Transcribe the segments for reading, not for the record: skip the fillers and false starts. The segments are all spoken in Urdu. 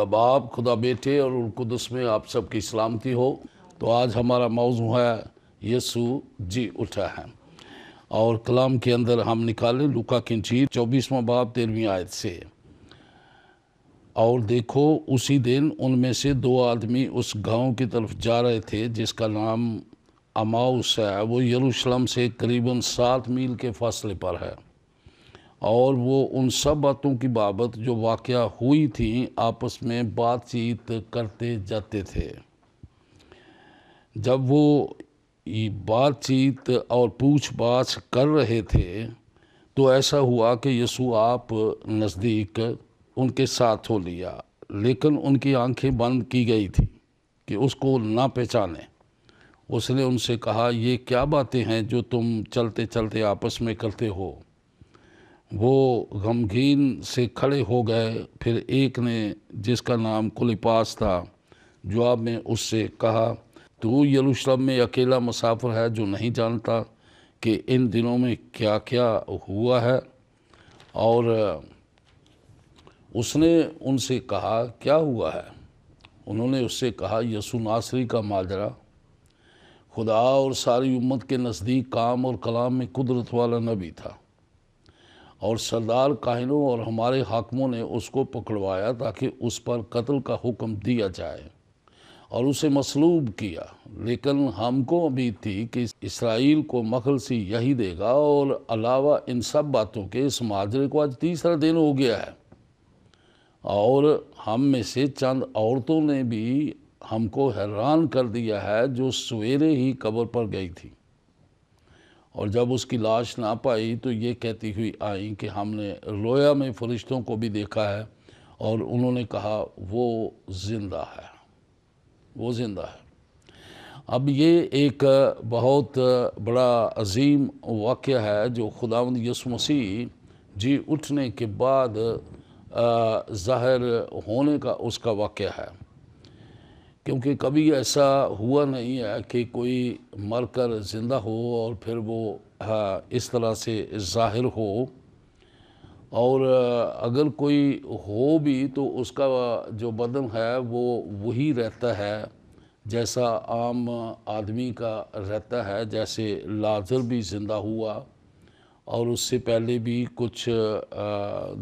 خدا باپ، خدا بیٹے اور روح القدس میں آپ سب کی سلامتی ہو۔ تو آج ہمارا موضوع ہے یسوع جی اٹھا ہے، اور کلام کے اندر ہم نکالیں لوکا کی انجیل 24واں باب 13ویں آیت سے۔ اور دیکھو اسی دن ان میں سے 2 آدمی اس گاؤں کی طرف جا رہے تھے جس کا نام اماؤس ہے، وہ یروشلم سے قریباً 7 میل کے فاصلے پر ہے، اور وہ ان سب باتوں کی بابت جو واقعہ ہوئی تھیں آپس میں بات چیت کرتے جاتے تھے۔ جب وہ بات چیت اور پوچھ پاچھ کر رہے تھے تو ایسا ہوا کہ یسوع آپ نزدیک ان کے ساتھ ہو لیا، لیکن ان کی آنکھیں بند کی گئی تھی کہ اس کو نہ پہچانیں۔ اس نے ان سے کہا، یہ کیا باتیں ہیں جو تم چلتے چلتے آپس میں کرتے ہو؟ وہ غمگین سے کھڑے ہو گئے۔ پھر ایک نے جس کا نام کلیپاس تھا جواب میں اس سے کہا، تو یروشلم میں اکیلا مسافر ہے جو نہیں جانتا کہ ان دنوں میں کیا کیا ہوا ہے؟ اور اس نے ان سے کہا، کیا ہوا ہے؟ انہوں نے اس سے کہا، یسوع ناصری کا ماجرا خدا اور ساری امت کے نزدیک کام اور کلام میں قدرت والا نبی تھا، اور سردار کاہنوں اور ہمارے حاکموں نے اس کو پکڑوایا تاکہ اس پر قتل کا حکم دیا جائے اور اسے مصلوب کیا، لیکن ہم کو امید تھی کہ اسرائیل کو مخلصی یہی دے گا، اور علاوہ ان سب باتوں کے اس ماجرے کو آج 3را دن ہو گیا ہے، اور ہم میں سے چند عورتوں نے بھی ہم کو حیران کر دیا ہے جو سویرے ہی قبر پر گئی تھی، اور جب اس کی لاش نہ پائی تو یہ کہتی ہوئی آئیں کہ ہم نے رویا میں فرشتوں کو بھی دیکھا ہے، اور انہوں نے کہا وہ زندہ ہے، وہ زندہ ہے۔ اب یہ ایک بہت بڑا عظیم واقعہ ہے جو خداوند یسوع مسیح جی اٹھنے کے بعد ظاہر ہونے کا اس کا واقعہ ہے، کیونکہ کبھی ایسا ہوا نہیں ہے کہ کوئی مر کر زندہ ہو اور پھر وہ اس طرح سے ظاہر ہو، اور اگر کوئی ہو بھی تو اس کا جو بدن ہے وہ وہی رہتا ہے جیسا عام آدمی کا رہتا ہے۔ جیسے لازر بھی زندہ ہوا، اور اس سے پہلے بھی کچھ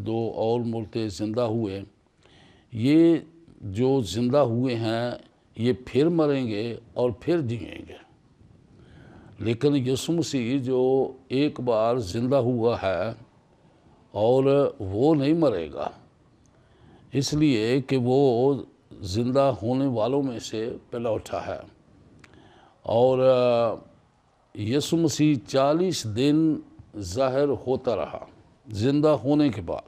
2 اور مردے زندہ ہوئے۔ یہ جو زندہ ہوئے ہیں یہ پھر مریں گے اور پھر جئیں گے، لیکن یسوع مسیح جو ایک بار زندہ ہوا ہے اور وہ نہیں مرے گا، اس لیے کہ وہ زندہ ہونے والوں میں سے پہلا اٹھا ہے۔ اور یسوع مسیح 40 دن ظاہر ہوتا رہا زندہ ہونے کے بعد۔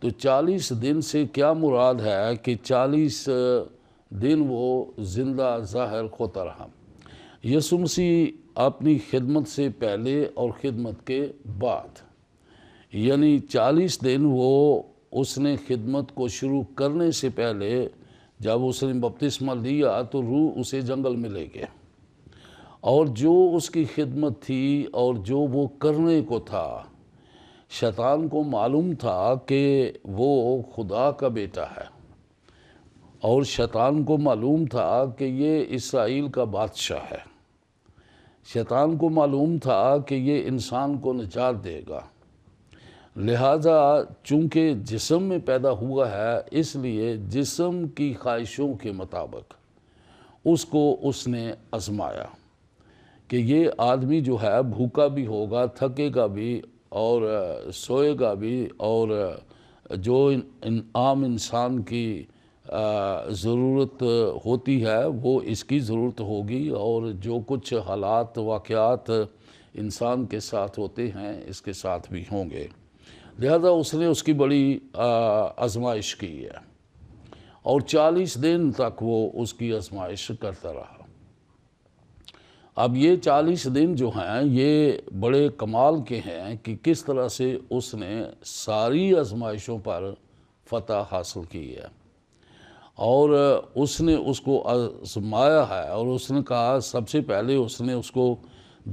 تو 40 دن سے کیا مراد ہے کہ 40 دن وہ زندہ ظاہر ہوتا رہا۔ یسوع مسیح اپنی خدمت سے پہلے اور خدمت کے بعد، یعنی 40 دن وہ اس نے خدمت کو شروع کرنے سے پہلے جب اس نے بپتسمہ لیا تو روح اسے جنگل میں لے گیا، اور جو اس کی خدمت تھی اور جو وہ کرنے کو تھا، شیطان کو معلوم تھا کہ وہ خدا کا بیٹا ہے، اور شیطان کو معلوم تھا کہ یہ اسرائیل کا بادشاہ ہے، شیطان کو معلوم تھا کہ یہ انسان کو نجات دے گا، لہذا چونکہ جسم میں پیدا ہوا ہے اس لیے جسم کی خواہشوں کے مطابق اس کو اس نے آزمایا کہ یہ آدمی جو ہے بھوکا بھی ہوگا، تھکے گا بھی اور سوئے گا بھی، اور جو عام انسان کی ضرورت ہوتی ہے وہ اس کی ضرورت ہوگی، اور جو کچھ حالات واقعات انسان کے ساتھ ہوتے ہیں اس کے ساتھ بھی ہوں گے، لہذا اس نے اس کی بڑی آزمائش کی ہے، اور 40 دن تک وہ اس کی آزمائش کرتا رہا۔ اب یہ 40 دن جو ہیں یہ بڑے کمال کے ہیں کہ کس طرح سے اس نے ساری آزمائشوں پر فتح حاصل کی ہے، اور اس نے اس کو آزمایا ہے، اور اس نے کہا سب سے پہلے اس نے اس کو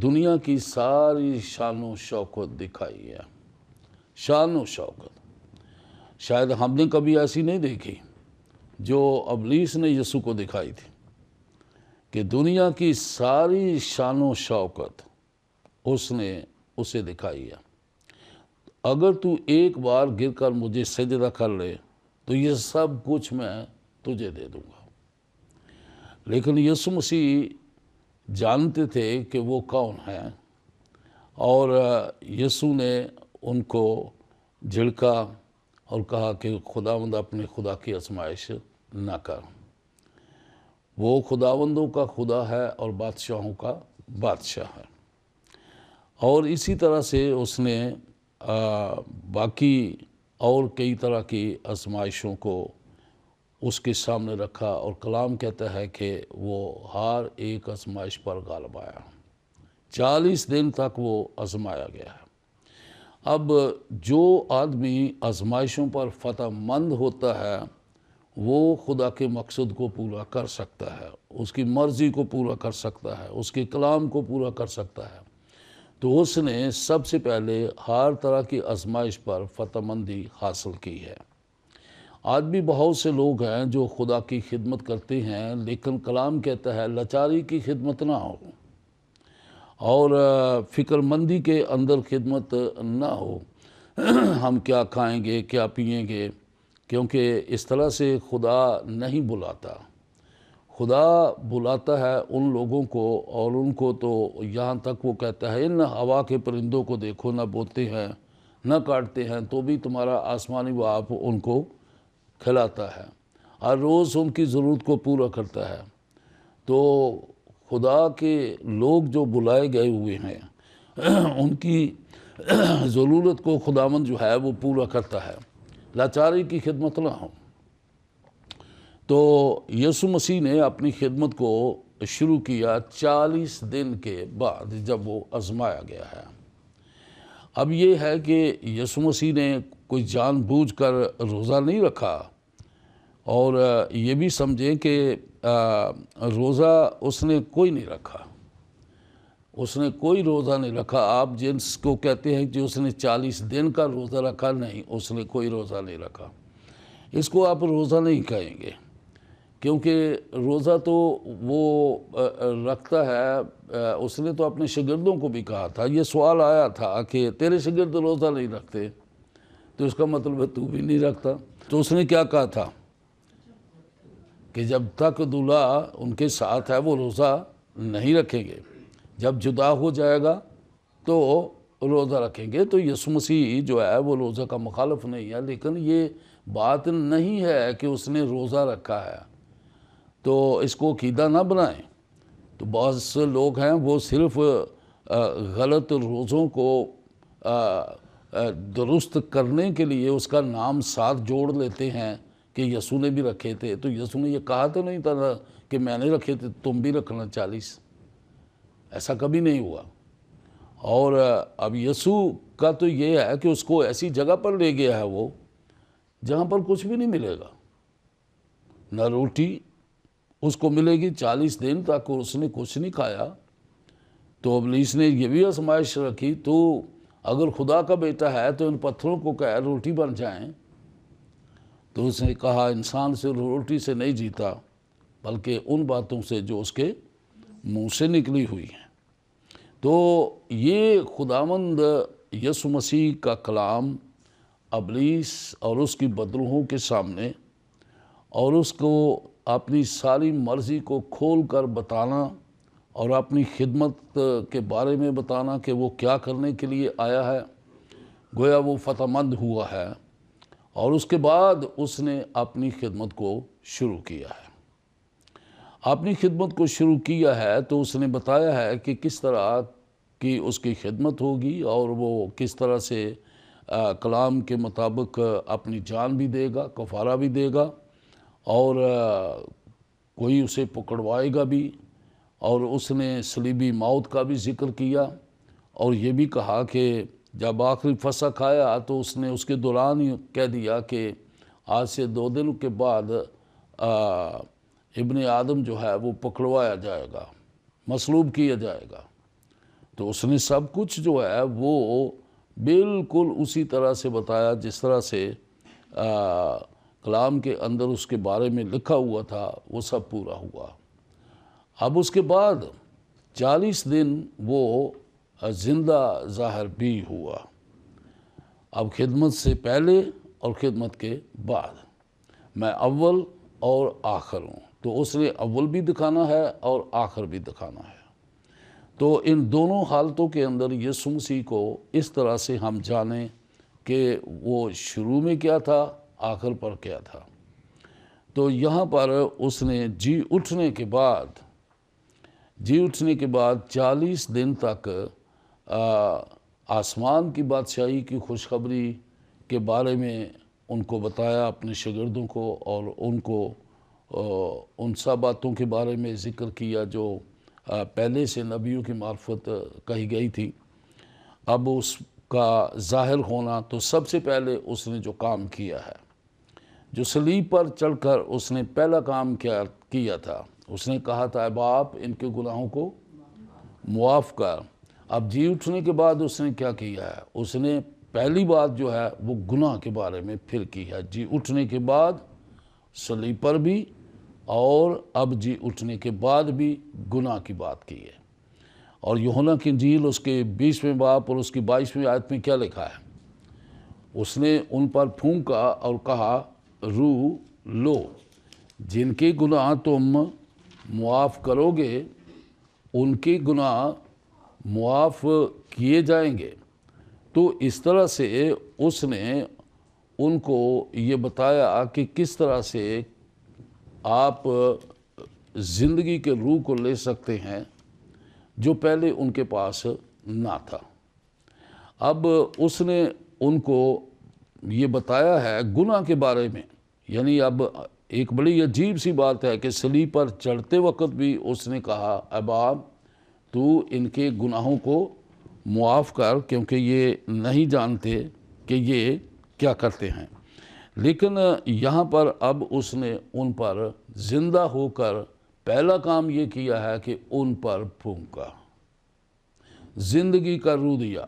دنیا کی ساری شان و شوکت دکھائی ہے، شان و شوکت شاید ہم نے کبھی ایسی نہیں دیکھی۔ جو ابلیس نے یسوع کو دکھائی تھی کہ دنیا کی ساری شان و شوکت اس نے اسے دکھائی ہے، اگر تو ایک بار گر کر مجھے سجدہ کر لے تو یہ سب کچھ میں تجھے دے دوں گا۔ لیکن یسوع مسیح جانتے تھے کہ وہ کون ہیں، اور یسوع نے ان کو جھڑکا اور کہا کہ خداوند اپنے خدا کی آزمائش نہ کر، وہ خداوندوں کا خدا ہے اور بادشاہوں کا بادشاہ ہے۔ اور اسی طرح سے اس نے باقی اور کئی طرح کی آزمائشوں کو اس کے سامنے رکھا، اور کلام کہتا ہے کہ وہ ہر ایک آزمائش پر غالب آیا۔ 40 دن تک وہ آزمایا گیا ہے۔ اب جو آدمی آزمائشوں پر فتح مند ہوتا ہے وہ خدا کے مقصد کو پورا کر سکتا ہے، اس کی مرضی کو پورا کر سکتا ہے، اس کے کلام کو پورا کر سکتا ہے۔ تو اس نے سب سے پہلے ہر طرح کی آزمائش پر فتح مندی حاصل کی ہے۔ آج بھی بہت سے لوگ ہیں جو خدا کی خدمت کرتے ہیں، لیکن کلام کہتا ہے لاچاری کی خدمت نہ ہو اور فکر مندی کے اندر خدمت نہ ہو۔ ہم کیا کھائیں گے، کیا پئیں گے، کیونکہ اس طرح سے خدا نہیں بلاتا۔ خدا بلاتا ہے ان لوگوں کو، اور ان کو تو یہاں تک وہ کہتا ہے ان ہوا کے پرندوں کو دیکھو، نہ بوتے ہیں نہ کاٹتے ہیں، تو بھی تمہارا آسمانی باپ ان کو کھلاتا ہے، ہر روز ان کی ضرورت کو پورا کرتا ہے۔ تو خدا کے لوگ جو بلائے گئے ہوئے ہیں ان کی ضرورت کو خداوند جو ہے وہ پورا کرتا ہے، لاچاری کی خدمت نہ ہو۔ تو یسوع مسیح نے اپنی خدمت کو شروع کیا 40 دن کے بعد جب وہ آزمایا گیا ہے۔ اب یہ ہے کہ یسوع مسیح نے کوئی جان بوجھ کر روزہ نہیں رکھا، اور یہ بھی سمجھیں کہ روزہ اس نے کوئی نہیں رکھا، اس نے کوئی روزہ نہیں رکھا۔ آپ جس کو کہتے ہیں کہ اس نے 40 دن کا روزہ رکھا، نہیں، اس نے کوئی روزہ نہیں رکھا۔ اس کو آپ روزہ نہیں کہیں گے، کیونکہ روزہ تو وہ رکھتا ہے۔ اس نے تو اپنے شاگردوں کو بھی کہا تھا، یہ سوال آیا تھا کہ تیرے شاگرد روزہ نہیں رکھتے، تو اس کا مطلب ہے تو بھی نہیں رکھتا۔ تو اس نے کیا کہا تھا کہ جب تک دولہا ان کے ساتھ ہے وہ روزہ نہیں رکھیں گے، جب جدا ہو جائے گا تو روزہ رکھیں گے۔ تو یسوع مسیح جو ہے وہ روزہ کا مخالف نہیں ہے، لیکن یہ بات نہیں ہے کہ اس نے روزہ رکھا ہے تو اس کو عقیدہ نہ بنائیں۔ تو بہت سے لوگ ہیں وہ صرف غلط روزوں کو درست کرنے کے لیے اس کا نام ساتھ جوڑ لیتے ہیں کہ یسوع نے بھی رکھے تھے، تو یسوع نے یہ کہا تو نہیں تھا کہ میں نے رکھے تھے تم بھی رکھنا 40، ایسا کبھی نہیں ہوا۔ اور اب یسوع کا تو یہ ہے کہ اس کو ایسی جگہ پر لے گیا ہے وہ جہاں پر کچھ بھی نہیں ملے گا، نہ روٹی اس کو ملے گی 40 دن تک اس نے کچھ نہیں کھایا۔ تو ابلیس نے یہ بھی آزمائش رکھی، تو اگر خدا کا بیٹا ہے تو ان پتھروں کو کہہ روٹی بن جائیں، تو اس نے کہا انسان سے روٹی سے نہیں جیتا بلکہ ان باتوں سے جو اس کے منہ سے نکلی ہوئی ہیں۔ تو یہ خداوند یسوع مسیح کا کلام ابلیس اور اس کی بدروحوں کے سامنے، اور اس کو اپنی ساری مرضی کو کھول کر بتانا اور اپنی خدمت کے بارے میں بتانا کہ وہ کیا کرنے کے لیے آیا ہے، گویا وہ فتح مند ہوا ہے، اور اس کے بعد اس نے اپنی خدمت کو شروع کیا ہے۔ اپنی خدمت کو شروع کیا ہے تو اس نے بتایا ہے کہ کس طرح کی اس کی خدمت ہوگی، اور وہ کس طرح سے کلام کے مطابق اپنی جان بھی دے گا، کفارہ بھی دے گا، اور کوئی اسے پکڑوائے گا بھی۔ اور اس نے صلیبی موت کا بھی ذکر کیا، اور یہ بھی کہا کہ جب آخری فسح آیا تو اس نے اس کے دوران ہی کہہ دیا کہ آج سے 2 دن کے بعد ابن آدم جو ہے وہ پکڑوایا جائے گا، مصلوب کیا جائے گا۔ تو اس نے سب کچھ جو ہے وہ بالکل اسی طرح سے بتایا جس طرح سے کلام کے اندر اس کے بارے میں لکھا ہوا تھا وہ سب پورا ہوا۔ اب اس کے بعد 40 دن وہ زندہ ظاہر بھی ہوا، اب خدمت سے پہلے اور خدمت کے بعد۔ میں اول اور آخر ہوں، تو اس نے اول بھی دکھانا ہے اور آخر بھی دکھانا ہے۔ تو ان دونوں حالتوں کے اندر یسوع مسیح کو اس طرح سے ہم جانیں کہ وہ شروع میں کیا تھا، آخر پر کیا تھا۔ تو یہاں پر اس نے جی اٹھنے کے بعد 40 دن تک آسمان کی بادشاہی کی خوشخبری کے بارے میں ان کو بتایا، اپنے شاگردوں کو، اور ان کو ان سب باتوں کے بارے میں ذکر کیا جو پہلے سے نبیوں کی معرفت کہی گئی تھی۔ اب اس کا ظاہر ہونا، تو سب سے پہلے اس نے جو کام کیا ہے، جو صلیب پر چڑھ کر اس نے پہلا کام کیا تھا، اس نے کہا تھا اے باپ ان کے گناہوں کو معاف کر۔ اب جی اٹھنے کے بعد اس نے کیا کیا ہے؟ اس نے پہلی بات جو ہے وہ گناہ کے بارے میں پھر کی ہے۔ جی اٹھنے کے بعد صلیب پر بھی، اور اب جی اٹھنے کے بعد بھی گناہ کی بات کی ہے۔ اور یوحنا کی انجیل اس کے 20ویں باب اور اس کی 22ویں آیت میں کیا لکھا ہے؟ اس نے ان پر پھونکا اور کہا روح لو، جن کے گناہ تم معاف کرو گے ان کے گناہ معاف کیے جائیں گے۔ تو اس طرح سے اس نے ان کو یہ بتایا کہ کس طرح سے آپ زندگی کے روح کو لے سکتے ہیں جو پہلے ان کے پاس نہ تھا۔ اب اس نے ان کو یہ بتایا ہے گناہ کے بارے میں، یعنی اب ایک بڑی عجیب سی بات ہے کہ صلیب پر چڑھتے وقت بھی اس نے کہا اے باپ تو ان کے گناہوں کو معاف کر، کیونکہ یہ نہیں جانتے کہ یہ کیا کرتے ہیں۔ لیکن یہاں پر اب اس نے ان پر زندہ ہو کر پہلا کام یہ کیا ہے کہ ان پر پھونکا، زندگی کا روح دیا۔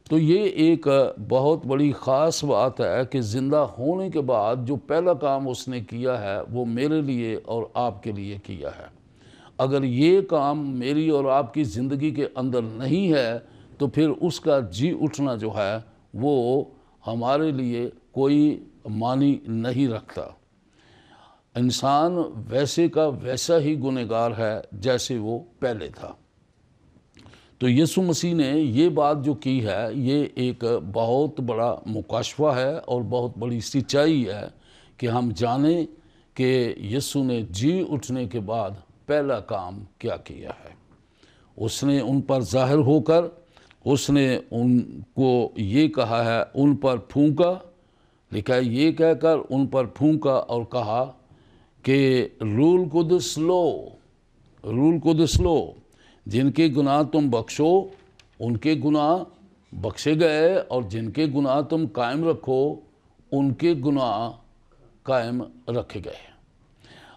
تو یہ ایک بہت بڑی خاص بات ہے کہ زندہ ہونے کے بعد جو پہلا کام اس نے کیا ہے وہ میرے لیے اور آپ کے لیے کیا ہے۔ اگر یہ کام میری اور آپ کی زندگی کے اندر نہیں ہے تو پھر اس کا جی اٹھنا جو ہے وہ ہمارے لیے کوئی معنی نہیں رکھتا۔ انسان ویسے کا ویسا ہی گنہگار ہے جیسے وہ پہلے تھا۔ تو یسوع مسیح نے یہ بات جو کی ہے یہ ایک بہت بڑا مکاشفہ ہے اور بہت بڑی سچائی ہے کہ ہم جانیں کہ یسوع نے جی اٹھنے کے بعد پہلا کام کیا کیا ہے۔ اس نے ان پر ظاہر ہو کر اس نے ان کو یہ کہا ہے ان پر پھونکا، لکھا ہے یہ کہہ کر ان پر پھونکا اور کہا کہ روح القدس لو، روح القدس لو، جن کے گناہ تم بخشو ان کے گناہ بخشے گئے، اور جن کے گناہ تم قائم رکھو ان کے گناہ قائم رکھے گئے۔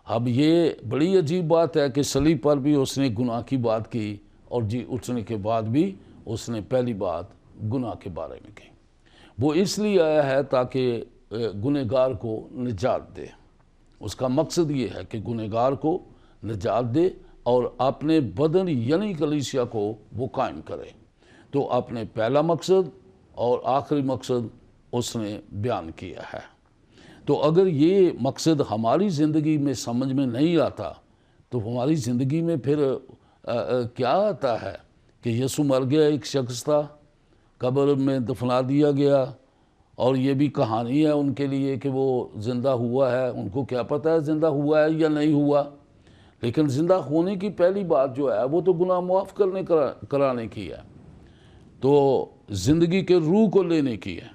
اب یہ بڑی عجیب بات ہے کہ صلیب پر بھی اس نے گناہ کی بات کی اور جی اٹھنے کے بعد بھی اس نے پہلی بات گناہ کے بارے میں کی۔ وہ اس لیے آیا ہے تاکہ گنہگار کو نجات دے۔ اس کا مقصد یہ ہے کہ گنہگار کو نجات دے اور اپنے بدن یعنی کلیسیا کو وہ قائم کرے۔ تو اپنے پہلا مقصد اور آخری مقصد اس نے بیان کیا ہے۔ تو اگر یہ مقصد ہماری زندگی میں سمجھ میں نہیں آتا تو ہماری زندگی میں پھر کیا آتا ہے کہ یسوع مر گیا، ایک شخص تھا، قبر میں دفنا دیا گیا، اور یہ بھی کہانی ہے ان کے لیے کہ وہ زندہ ہوا ہے۔ ان کو کیا پتہ ہے زندہ ہوا ہے یا نہیں ہوا، لیکن زندہ ہونے کی پہلی بات جو ہے وہ تو گناہ معاف کرانے کی ہے، تو زندگی کے روح کو لینے کی ہے۔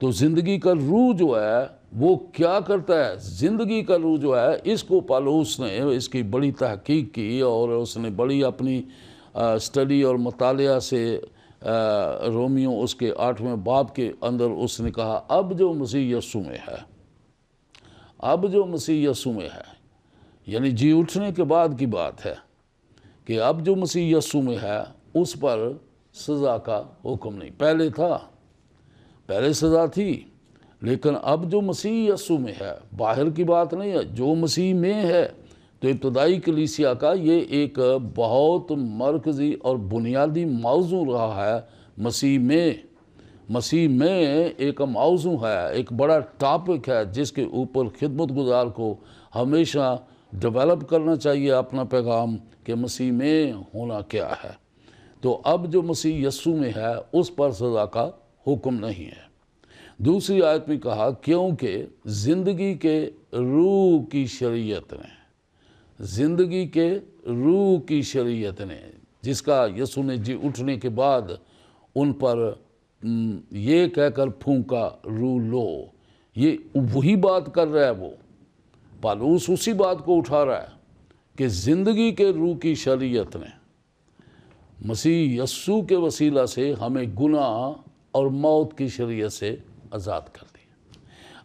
تو زندگی کا روح جو ہے وہ کیا کرتا ہے؟ زندگی کا روح جو ہے اس کو پالوس نے اس کی بڑی تحقیق کی اور اس نے بڑی اپنی اسٹڈی اور مطالعہ سے رومیو اس کے 8ویں باب کے اندر اس نے کہا اب جو مسیح یسوع میں ہے، اب جو مسیح یسوع میں ہے، یعنی جی اٹھنے کے بعد کی بات ہے کہ اب جو مسیح یسوع میں ہے اس پر سزا کا حکم نہیں۔ پہلے تھا، پہلے سزا تھی، لیکن اب جو مسیح یسوع میں ہے، باہر کی بات نہیں ہے، جو مسیح میں ہے، تو ابتدائی کلیسیا کا یہ ایک بہت مرکزی اور بنیادی موضوع رہا ہے۔ مسیح میں ایک موضوع ہے، ایک بڑا ٹاپک ہے جس کے اوپر خدمت گزار کو ہمیشہ ڈیولپ کرنا چاہیے اپنا پیغام کہ مسیح میں ہونا کیا ہے۔ تو اب جو مسیح یسوع میں ہے اس پر سزا کا حکم نہیں ہے۔ دوسری آیت میں کہا کیونکہ زندگی کے روح کی شریعت نے، زندگی کے روح کی شریعت نے، جس کا یسوع نے جی اٹھنے کے بعد ان پر یہ کہہ کر پھونکا روح لو، یہ وہی بات کر رہا ہے وہ پالوس، اسی بات کو اٹھا رہا ہے کہ زندگی کے روح کی شریعت نے مسیح یسوع کے وسیلہ سے ہمیں گناہ اور موت کی شریعت سے آزاد کر دی۔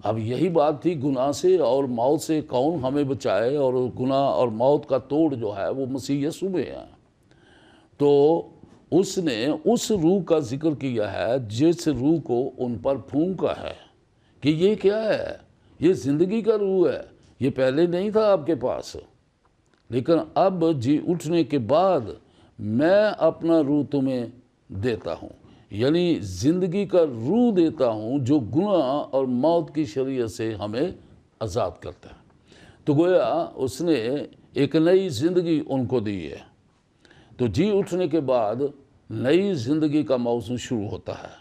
اب یہی بات تھی، گناہ سے اور موت سے کون ہمیں بچائے، اور گناہ اور موت کا توڑ جو ہے وہ مسیح یسوع میں ہے۔ تو اس نے اس روح کا ذکر کیا ہے جس روح کو ان پر پھونکا ہے کہ یہ کیا ہے، یہ زندگی کا روح ہے، یہ پہلے نہیں تھا آپ کے پاس، لیکن اب جی اٹھنے کے بعد میں اپنا روح تمہیں دیتا ہوں، یعنی زندگی کا روح دیتا ہوں جو گناہ اور موت کی شریعت سے ہمیں آزاد کرتا ہے۔ تو گویا اس نے ایک نئی زندگی ان کو دی ہے۔ تو جی اٹھنے کے بعد نئی زندگی کا موضوع شروع ہوتا ہے،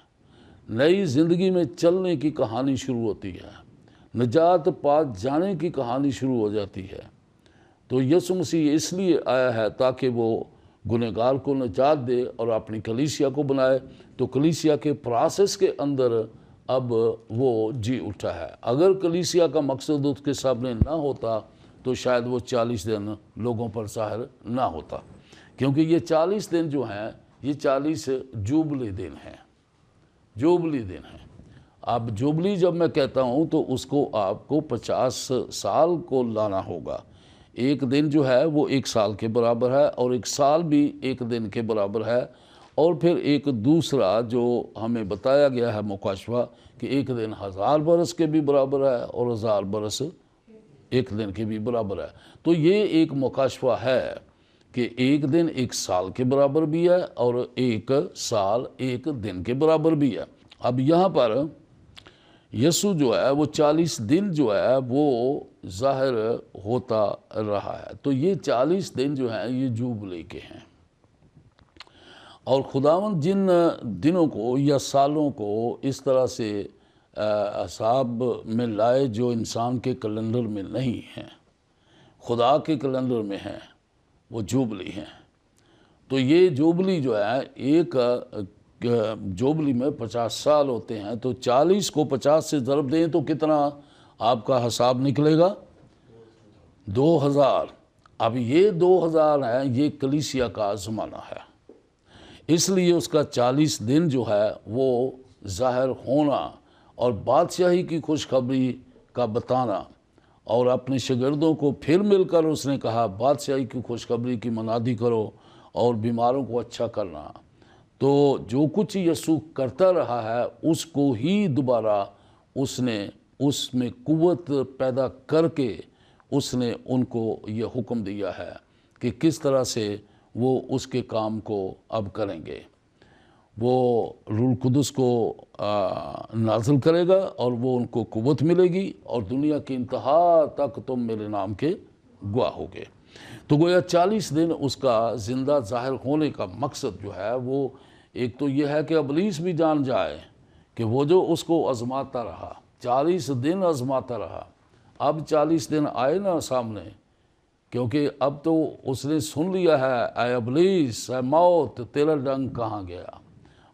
نئی زندگی میں چلنے کی کہانی شروع ہوتی ہے، نجات پا جانے کی کہانی شروع ہو جاتی ہے۔ تو یسوع مسیح اس لیے آیا ہے تاکہ وہ گنہگار کو نجات دے اور اپنی کلیسیا کو بنائے۔ تو کلیسیا کے پروسیس کے اندر اب وہ جی اٹھا ہے۔ اگر کلیسیا کا مقصد اس کے سامنے نہ ہوتا تو شاید وہ 40 دن لوگوں پر ظاہر نہ ہوتا، کیونکہ یہ 40 دن جو ہیں یہ 40 جوبلی دن ہیں، جوبلی دن ہیں۔ اب جوبلی جب میں کہتا ہوں تو اس کو آپ کو 50 سال کو لانا ہوگا۔ ایک دن جو ہے وہ 1 سال کے برابر ہے، اور 1 سال بھی 1 دن کے برابر ہے، اور پھر ایک دوسرا جو ہمیں بتایا گیا ہے مکاشفہ کہ 1 دن 1000 برس کے بھی برابر ہے اور 1000 برس 1 دن کے بھی برابر ہے۔ تو یہ ایک مکاشفہ ہے کہ 1 دن 1 سال کے برابر بھی ہے اور 1 سال 1 دن کے برابر بھی ہے۔ اب یہاں پر یسوع جو ہے وہ 40 دن جو ہے وہ ظاہر ہوتا رہا ہے۔ تو یہ 40 دن جو ہیں یہ جوبلی کے ہیں، اور خداوند جن دنوں کو یا سالوں کو اس طرح سے حساب میں لائے جو انسان کے کیلنڈر میں نہیں ہیں، خدا کے کیلنڈر میں ہیں، وہ جوبلی ہیں۔ تو یہ جوبلی جو ہے ایک جوبلی میں 50 سال ہوتے ہیں، تو 40 کو 50 سے ضرب دیں تو کتنا آپ کا حساب نکلے گا؟ 2000۔ اب یہ 2000 ہے، یہ کلیسیا کا زمانہ ہے، اس لیے اس کا 40 دن جو ہے وہ ظاہر ہونا اور بادشاہی کی خوشخبری کا بتانا، اور اپنے شاگردوں کو پھر مل کر اس نے کہا بادشاہی کی خوشخبری کی منادی کرو اور بیماروں کو اچھا کرنا۔ تو جو کچھ یسوع کرتا رہا ہے اس کو ہی دوبارہ اس نے اس میں قوت پیدا کر کے اس نے ان کو یہ حکم دیا ہے کہ کس طرح سے وہ اس کے کام کو اب کریں گے۔ وہ روح القدس کو نازل کرے گا اور وہ ان کو قوت ملے گی، اور دنیا کی انتہا تک تم میرے نام کے گواہ ہوگے۔ تو گویا 40 دن اس کا زندہ ظاہر ہونے کا مقصد جو ہے وہ ایک تو یہ ہے کہ ابلیس بھی جان جائے کہ وہ جو اس کو آزماتا رہا، 40 دن آزماتا رہا، اب 40 دن آئے نا سامنے، کیونکہ اب تو اس نے سن لیا ہے، اے ابلیس، اے موت، تیرا ڈنگ کہاں گیا؟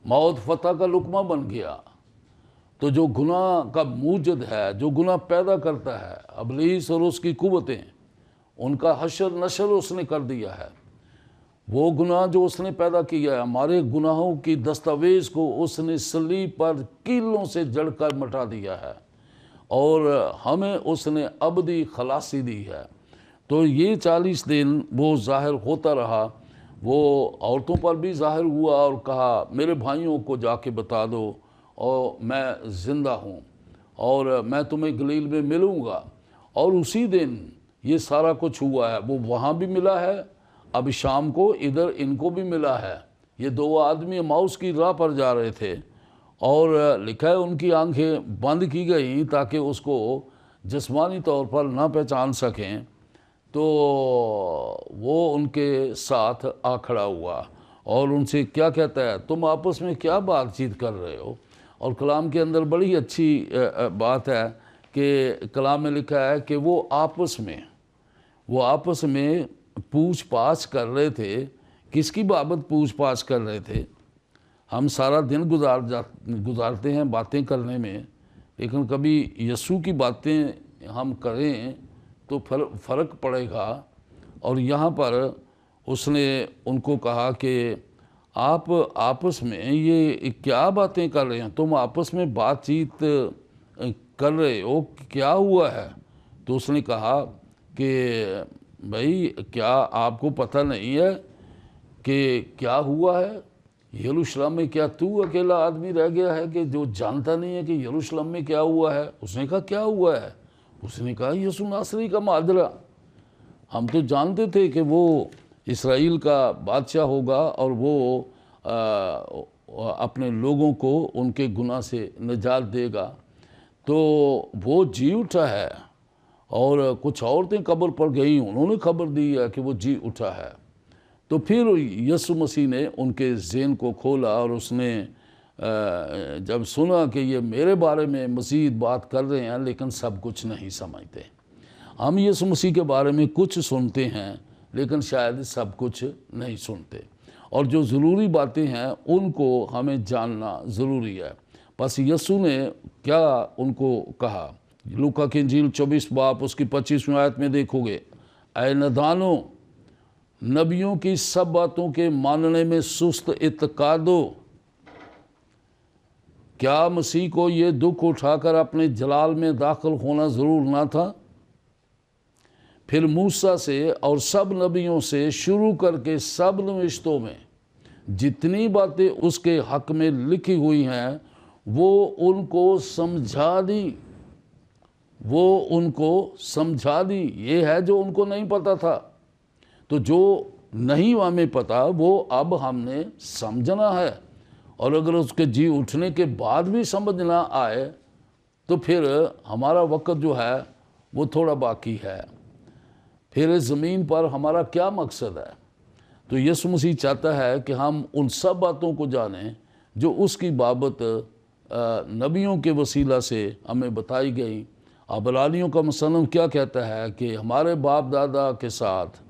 موت فتح کا لقمہ بن گیا۔ تو جو گناہ کا موجد ہے، جو گناہ پیدا کرتا ہے، ابلیس اور اس کی قوتیں، ان کا حشر نشر اس نے کر دیا ہے۔ وہ گناہ جو اس نے پیدا کیا ہے، ہمارے گناہوں کی دستاویز کو اس نے صلیب پر کیلوں سے جڑ کر مٹا دیا ہے، اور ہمیں اس نے ابدی خلاصی دی ہے۔ تو یہ 40 دن وہ ظاہر ہوتا رہا، وہ عورتوں پر بھی ظاہر ہوا اور کہا میرے بھائیوں کو جا کے بتا دو اور میں زندہ ہوں، اور میں تمہیں گلیل میں ملوں گا۔ اور اسی دن یہ سارا کچھ ہوا ہے، وہ وہاں بھی ملا ہے، اب شام کو ادھر ان کو بھی ملا ہے۔ یہ دو آدمی اماؤس کی راہ پر جا رہے تھے، اور لکھا ہے ان کی آنکھیں بند کی گئیں تاکہ اس کو جسمانی طور پر نہ پہچان سکیں۔ تو وہ ان کے ساتھ آ کھڑا ہوا اور ان سے کیا کہتا ہے، تم آپس میں کیا بات چیت کر رہے ہو؟ اور کلام کے اندر بڑی اچھی بات ہے کہ کلام میں لکھا ہے کہ وہ آپس میں پوچھ پاچھ کر رہے تھے۔ کس کی بابت پوچھ پاچھ کر رہے تھے؟ ہم سارا دن گزارتے ہیں باتیں کرنے میں، لیکن کبھی یسوع کی باتیں ہم کریں تو فرق پڑے گا۔ اور یہاں پر اس نے ان کو کہا کہ آپ آپس میں یہ کیا باتیں کر رہے ہیں؟ تم آپس میں بات چیت کر رہے ہو، کیا ہوا ہے؟ تو اس نے کہا کہ بھائی کیا آپ کو پتہ نہیں ہے کہ کیا ہوا ہے؟ یروشلم میں کیا تو اکیلا آدمی رہ گیا ہے کہ جو جانتا نہیں ہے کہ یروشلم میں کیا ہوا ہے؟ اس نے کہا کیا ہوا ہے؟ اس نے کہا یسوع ناصری کا معجزہ۔ ہم تو جانتے تھے کہ وہ اسرائیل کا بادشاہ ہوگا اور وہ اپنے لوگوں کو ان کے گناہ سے نجات دے گا، تو وہ جی اٹھا ہے۔ اور کچھ عورتیں قبر پر گئیں، انہوں نے خبر دی ہے کہ وہ جی اٹھا ہے۔ تو پھر یسوع مسیح نے ان کے ذہن کو کھولا، اور اس نے جب سنا کہ یہ میرے بارے میں مزید بات کر رہے ہیں لیکن سب کچھ نہیں سمجھتے۔ ہم یسوع مسیح کے بارے میں کچھ سنتے ہیں لیکن شاید سب کچھ نہیں سنتے، اور جو ضروری باتیں ہیں ان کو ہمیں جاننا ضروری ہے۔ بس یسوع نے کیا ان کو کہا؟ لوکا کی انجیل 24 باب اس کی 25ویں آیت میں دیکھو گے، اے نادانو، نبیوں کی سب باتوں کے ماننے میں سست اعتقادو، کیا مسیح کو یہ دکھ اٹھا کر اپنے جلال میں داخل ہونا ضرور نہ تھا؟ پھر موسیٰ سے اور سب نبیوں سے شروع کر کے سب نوشتوں میں جتنی باتیں اس کے حق میں لکھی ہوئی ہیں وہ ان کو سمجھا دی۔ یہ ہے جو ان کو نہیں پتا تھا، تو جو نہیں ہمیں پتا وہ اب ہم نے سمجھنا ہے۔ اور اگر اس کے جی اٹھنے کے بعد بھی سمجھ نہ آئے تو پھر ہمارا وقت جو ہے وہ تھوڑا باقی ہے۔ پھر اس زمین پر ہمارا کیا مقصد ہے؟ تو یسوع مسیح چاہتا ہے کہ ہم ان سب باتوں کو جانیں جو اس کی بابت نبیوں کے وسیلہ سے ہمیں بتائی گئی۔ عبرانیوں کا مصنف کیا کہتا ہے کہ ہمارے باپ دادا کے ساتھ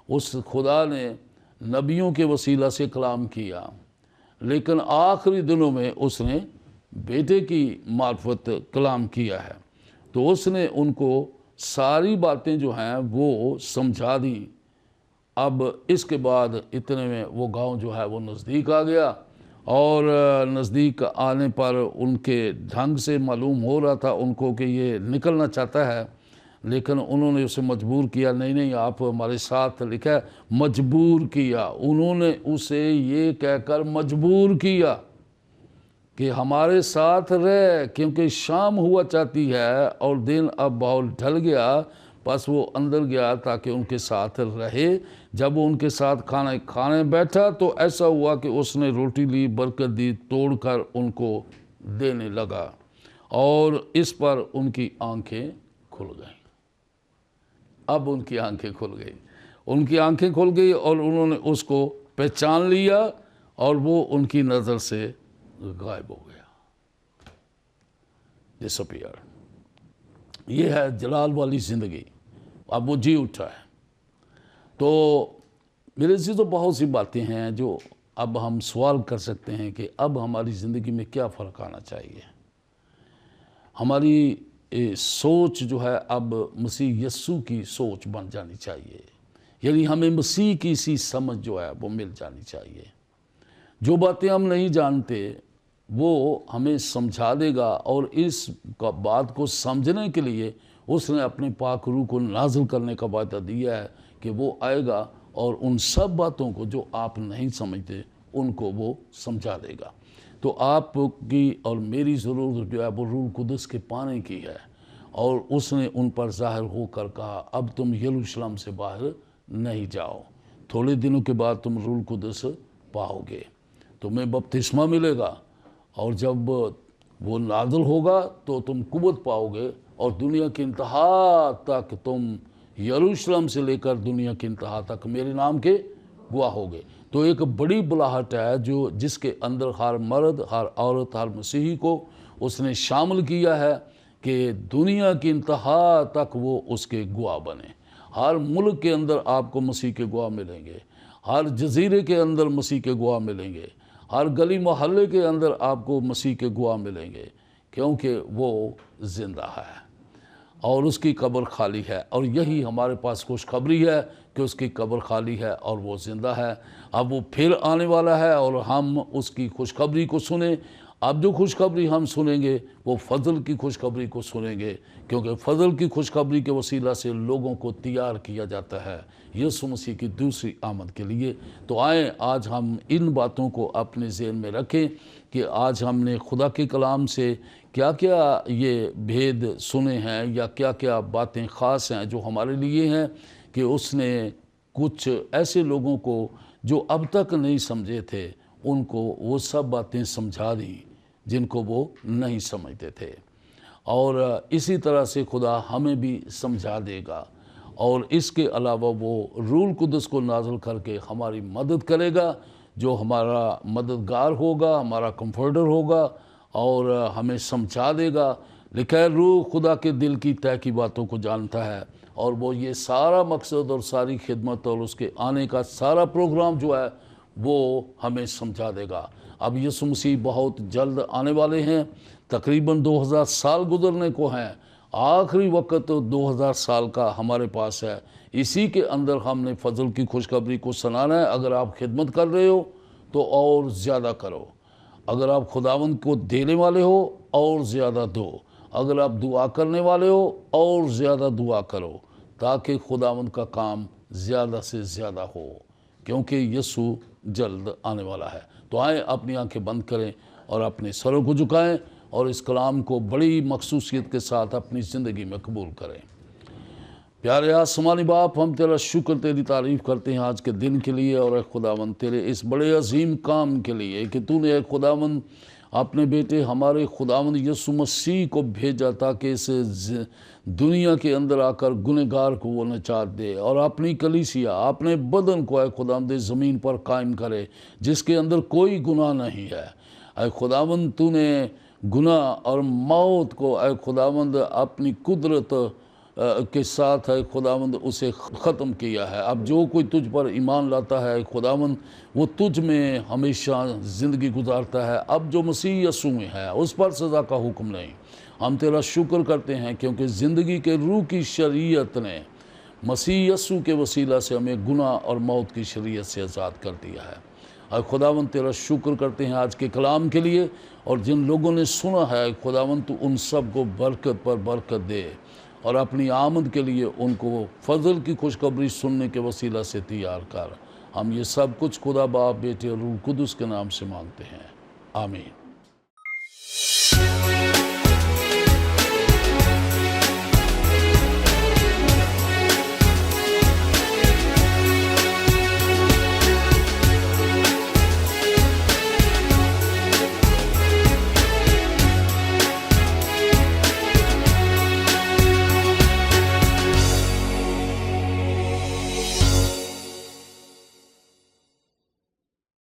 اس خدا نے نبیوں کے وسیلہ سے کلام کیا، لیکن آخری دنوں میں اس نے بیٹے کی معرفت کلام کیا ہے۔ تو اس نے ان کو ساری باتیں جو ہیں وہ سمجھا دی۔ اب اس کے بعد اتنے میں وہ گاؤں جو ہے وہ نزدیک آ گیا، اور نزدیک آنے پر ان کے ڈھنگ سے معلوم ہو رہا تھا ان کو کہ یہ نکلنا چاہتا ہے، لیکن انہوں نے اسے مجبور کیا، نہیں آپ ہمارے ساتھ، لکھا ہے مجبور کیا۔ انہوں نے اسے یہ کہہ کر مجبور کیا کہ ہمارے ساتھ رہ، کیونکہ شام ہوا چاہتی ہے اور دن اب بہت ڈھل گیا۔ بس وہ اندر گیا تاکہ ان کے ساتھ رہے۔ جب وہ ان کے ساتھ کھانے بیٹھا تو ایسا ہوا کہ اس نے روٹی لی، برکت دی، توڑ کر ان کو دینے لگا، اور اس پر ان کی آنکھیں کھل گئیں۔ اب ان کی آنکھیں کھل گئی اور انہوں نے اس کو پہچان لیا، اور وہ ان کی نظر سے غائب ہو گیا، ڈسپیئر۔ یہ ہے جلال والی زندگی۔ اب وہ جی اٹھا ہے۔ تو میرے عزیزو، بہت سی باتیں ہیں جو اب ہم سوال کر سکتے ہیں کہ اب ہماری زندگی میں کیا فرق آنا چاہیے۔ ہماری سوچ جو ہے اب مسیح یسوع کی سوچ بن جانی چاہیے، یعنی ہمیں مسیح کی سی سمجھ جو ہے وہ مل جانی چاہیے۔ جو باتیں ہم نہیں جانتے وہ ہمیں سمجھا دے گا، اور اس بات کو سمجھنے کے لیے اس نے اپنے پاک روح کو نازل کرنے کا وعدہ دیا ہے کہ وہ آئے گا اور ان سب باتوں کو جو آپ نہیں سمجھتے ان کو وہ سمجھا دے گا۔ تو آپ کی اور میری ضرورت جو ہے وہ روح القدس کے پانے کی ہے، اور اس نے ان پر ظاہر ہو کر کہا اب تم یروشلم سے باہر نہیں جاؤ، تھوڑے دنوں کے بعد تم روح القدس پاؤ گے، تمہیں بپتسمہ ملے گا، اور جب وہ نازل ہوگا تو تم قوت پاؤ گے، اور دنیا کی انتہا تک تم یروشلم سے لے کر دنیا کی انتہا تک میرے نام کے گواہ ہوگے۔ تو ایک بڑی بلاہٹ ہے جس کے اندر ہر مرد، ہر عورت، ہر مسیحی کو اس نے شامل کیا ہے کہ دنیا کی انتہا تک وہ اس کے گواہ بنے۔ ہر ملک کے اندر آپ کو مسیح کے گواہ ملیں گے، ہر جزیرے کے اندر مسیح کے گواہ ملیں گے، ہر گلی محلے کے اندر آپ کو مسیح کے گواہ ملیں گے، کیونکہ وہ زندہ ہے اور اس کی قبر خالی ہے، اور یہی ہمارے پاس خوشخبری ہے کہ اس کی قبر خالی ہے اور وہ زندہ ہے۔ اب وہ پھر آنے والا ہے اور ہم اس کی خوشخبری کو سنیں۔ اب جو خوشخبری ہم سنیں گے وہ فضل کی خوشخبری کو سنیں گے، کیونکہ فضل کی خوشخبری کے وسیلہ سے لوگوں کو تیار کیا جاتا ہے یسوع مسیح کی دوسری آمد کے لیے۔ تو آئیں آج ہم ان باتوں کو اپنے ذہن میں رکھیں کہ آج ہم نے خدا کے کلام سے کیا کیا یہ بھید سنے ہیں، یا کیا کیا باتیں خاص ہیں جو ہمارے لیے ہیں، کہ اس نے کچھ ایسے لوگوں کو جو اب تک نہیں سمجھے تھے ان کو وہ سب باتیں سمجھا دیں جن کو وہ نہیں سمجھتے تھے، اور اسی طرح سے خدا ہمیں بھی سمجھا دے گا، اور اس کے علاوہ وہ روح القدس کو نازل کر کے ہماری مدد کرے گا، جو ہمارا مددگار ہوگا، ہمارا کمفرٹر ہوگا، اور ہمیں سمجھا دے گا۔ لکھا ہے روح خدا کے دل کی طے کی باتوں کو جانتا ہے، اور وہ یہ سارا مقصد اور ساری خدمت اور اس کے آنے کا سارا پروگرام جو ہے وہ ہمیں سمجھا دے گا۔ اب یسوع مسیح بہت جلد آنے والے ہیں، تقریباً 2000 سال گزرنے کو ہیں، آخری وقت 2000 سال کا ہمارے پاس ہے، اسی کے اندر ہم نے فضل کی خوشخبری کو سنانا ہے۔ اگر آپ خدمت کر رہے ہو تو اور زیادہ کرو، اگر آپ خداوند کو دینے والے ہو اور زیادہ دو، اگر آپ دعا کرنے والے ہو اور زیادہ دعا کرو، تاکہ خداوند کا کام زیادہ سے زیادہ ہو، کیونکہ یسوع جلد آنے والا ہے۔ تو آئیں اپنی آنکھیں بند کریں اور اپنے سروں کو جھکائیں اور اس کلام کو بڑی مخصوصیت کے ساتھ اپنی زندگی میں قبول کریں۔ پیارے آسمانی باپ، ہم تیرا شکر، تیری تعریف کرتے ہیں آج کے دن کے لیے، اور اے خداوند تیرے اس بڑے عظیم کام کے لیے کہ تو نے اے خداوند اپنے بیٹے ہمارے خداوند یسوع مسیح کو بھیجا تاکہ اس دنیا کے اندر آ کر گنہگار کو وہ نجات دے، اور اپنی کلیسیا، اپنے بدن کو اے خداوند زمین پر قائم کرے جس کے اندر کوئی گناہ نہیں ہے۔ اے خداوند تو نے گناہ اور موت کو اے خداوند اپنی قدرت کے ساتھ اے خداوند اسے ختم کیا ہے۔ اب جو کوئی تجھ پر ایمان لاتا ہے اے خداوند وہ تجھ میں ہمیشہ زندگی گزارتا ہے۔ اب جو مسیح یسوع میں ہے اس پر سزا کا حکم نہیں۔ ہم تیرا شکر کرتے ہیں کیونکہ زندگی کے روح کی شریعت نے مسیح یسوع کے وسیلہ سے ہمیں گناہ اور موت کی شریعت سے آزاد کر دیا ہے۔ اے خداوند تیرا شکر کرتے ہیں آج کے کلام کے لیے، اور جن لوگوں نے سنا ہے اے خداوند تو ان سب کو برکت پر برکت دے، اور اپنی آمد کے لیے ان کو فضل کی خوشخبری سننے کے وسیلہ سے تیار کر۔ ہم یہ سب کچھ خدا باپ، بیٹے اور روح القدس کے نام سے مانگتے ہیں، آمین۔